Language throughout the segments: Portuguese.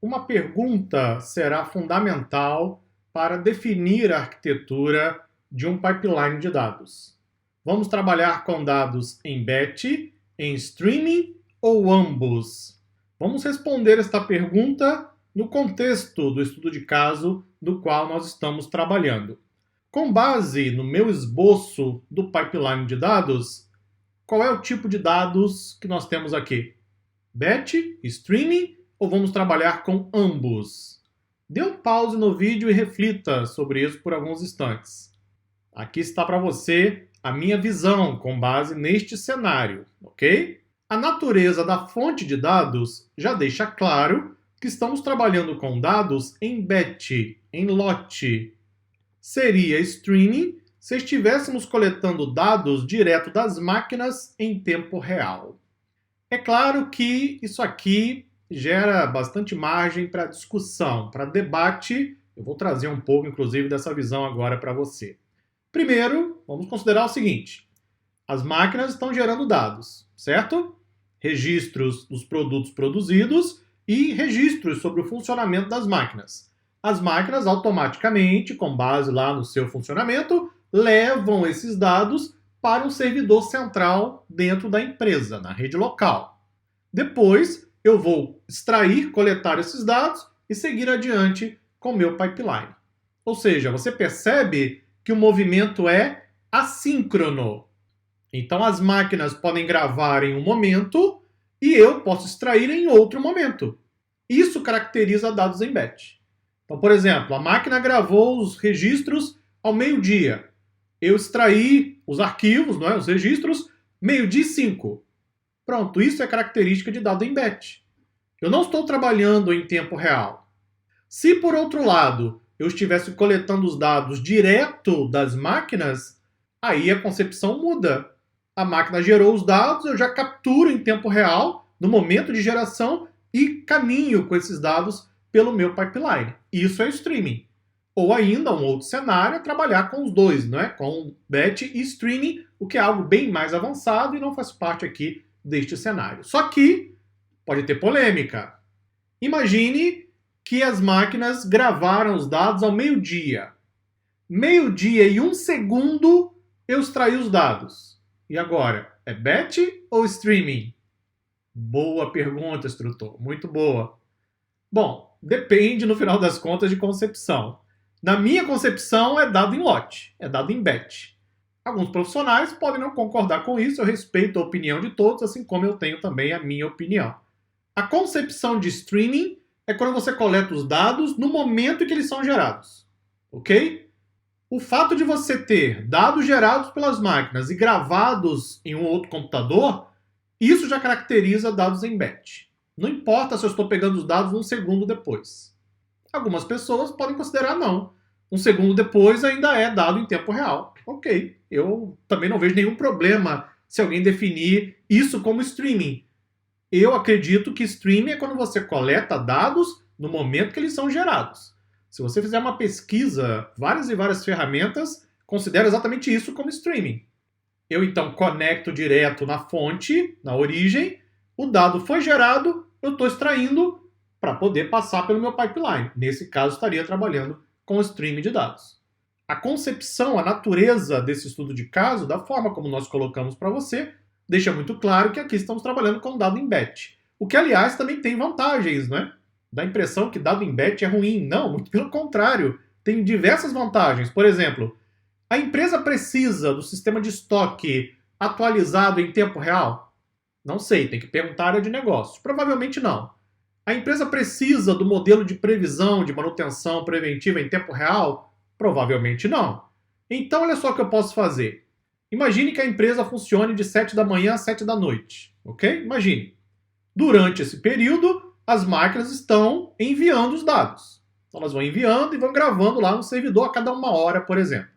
Uma pergunta será fundamental para definir a arquitetura de um pipeline de dados. Vamos trabalhar com dados em batch, em streaming ou ambos? Vamos responder esta pergunta no contexto do estudo de caso do qual nós estamos trabalhando. Com base no meu esboço do pipeline de dados, qual é o tipo de dados que nós temos aqui? Batch, streaming ou vamos trabalhar com ambos? Dê um pause no vídeo e reflita sobre isso por alguns instantes. Aqui está para você a minha visão com base neste cenário, ok? A natureza da fonte de dados já deixa claro que estamos trabalhando com dados em batch, em lote. Seria streaming se estivéssemos coletando dados direto das máquinas em tempo real. É claro que isso aqui gera bastante margem para discussão, para debate. Eu vou trazer um pouco, inclusive, dessa visão agora para você. Primeiro, vamos considerar o seguinte. As máquinas estão gerando dados, certo? Registros dos produtos produzidos e registros sobre o funcionamento das máquinas. As máquinas automaticamente, com base lá no seu funcionamento, levam esses dados para um servidor central dentro da empresa, na rede local. Depois, eu vou extrair, coletar esses dados e seguir adiante com o meu pipeline. Ou seja, você percebe que o movimento é assíncrono. Então, as máquinas podem gravar em um momento e eu posso extrair em outro momento. Isso caracteriza dados em batch. Então, por exemplo, a máquina gravou os registros ao meio-dia. Eu extraí os arquivos, não é? Os registros, meio-dia e 5. Pronto, isso é característica de dado em batch. Eu não estou trabalhando em tempo real. Se, por outro lado, eu estivesse coletando os dados direto das máquinas, aí a concepção muda. A máquina gerou os dados, eu já capturo em tempo real, no momento de geração, e caminho com esses dados pelo meu pipeline. Isso é streaming. Ou ainda, um outro cenário é trabalhar com os dois, né? Com batch e streaming, o que é algo bem mais avançado e não faz parte aqui deste cenário. Só que pode ter polêmica. Imagine que as máquinas gravaram os dados ao meio-dia. Meio-dia e 1 segundo eu extraí os dados. E agora, é batch ou streaming? Boa pergunta, instrutor. Muito boa. Bom, depende, no final das contas, de concepção. Na minha concepção, é dado em lote, é dado em batch. Alguns profissionais podem não concordar com isso, eu respeito a opinião de todos, assim como eu tenho também a minha opinião. A concepção de streaming é quando você coleta os dados no momento em que eles são gerados, ok? O fato de você ter dados gerados pelas máquinas e gravados em um outro computador, isso já caracteriza dados em batch. Não importa se eu estou pegando os dados 1 segundo depois. Algumas pessoas podem considerar não. 1 segundo depois ainda é dado em tempo real. Ok, eu também não vejo nenhum problema se alguém definir isso como streaming. Eu acredito que streaming é quando você coleta dados no momento que eles são gerados. Se você fizer uma pesquisa, várias e várias ferramentas consideram exatamente isso como streaming. Eu então conecto direto na fonte, na origem, o dado foi gerado, eu estou extraindo para poder passar pelo meu pipeline. Nesse caso, estaria trabalhando com streaming de dados. A concepção, a natureza desse estudo de caso, da forma como nós colocamos para você, deixa muito claro que aqui estamos trabalhando com dado em batch. O que, aliás, também tem vantagens, né? Dá a impressão que dado em batch é ruim. Não, muito pelo contrário. Tem diversas vantagens. Por exemplo, a empresa precisa do sistema de estoque atualizado em tempo real? Não sei, tem que perguntar à área de negócios. Provavelmente não. A empresa precisa do modelo de previsão de manutenção preventiva em tempo real? Provavelmente não. Então, olha só o que eu posso fazer. Imagine que a empresa funcione de 7 da manhã às 7 da noite, ok? Imagine. Durante esse período, as máquinas estão enviando os dados. Então, elas vão enviando e vão gravando lá no servidor a cada 1 hora, por exemplo.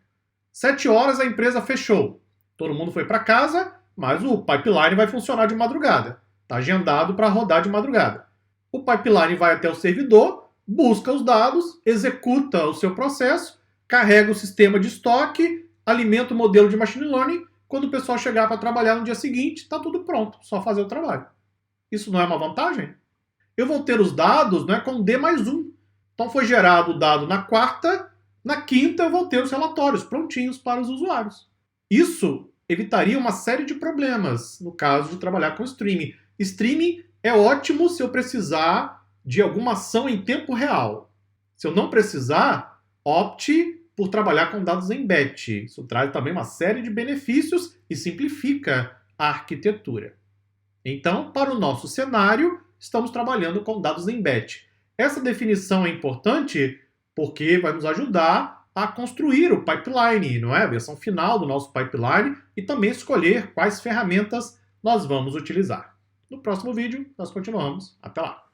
7 horas a empresa fechou. Todo mundo foi para casa, mas o pipeline vai funcionar de madrugada. Está agendado para rodar de madrugada. O pipeline vai até o servidor, busca os dados, executa o seu processo, carrega o sistema de estoque, alimenta o modelo de machine learning. Quando o pessoal chegar para trabalhar no dia seguinte, está tudo pronto, só fazer o trabalho. Isso não é uma vantagem? eu vou ter os dados, né, com D mais 1. Então foi gerado o dado na quarta, na quinta eu vou ter os relatórios prontinhos para os usuários. Isso evitaria uma série de problemas no caso de trabalhar com streaming. Streaming é ótimo se eu precisar de alguma ação em tempo real. Se eu não precisar, opte por trabalhar com dados em batch. Isso traz também uma série de benefícios e simplifica a arquitetura. Então, para o nosso cenário, estamos trabalhando com dados em batch. Essa definição é importante porque vai nos ajudar a construir o pipeline, não é? A versão final do nosso pipeline e também escolher quais ferramentas nós vamos utilizar. No próximo vídeo, nós continuamos. Até lá!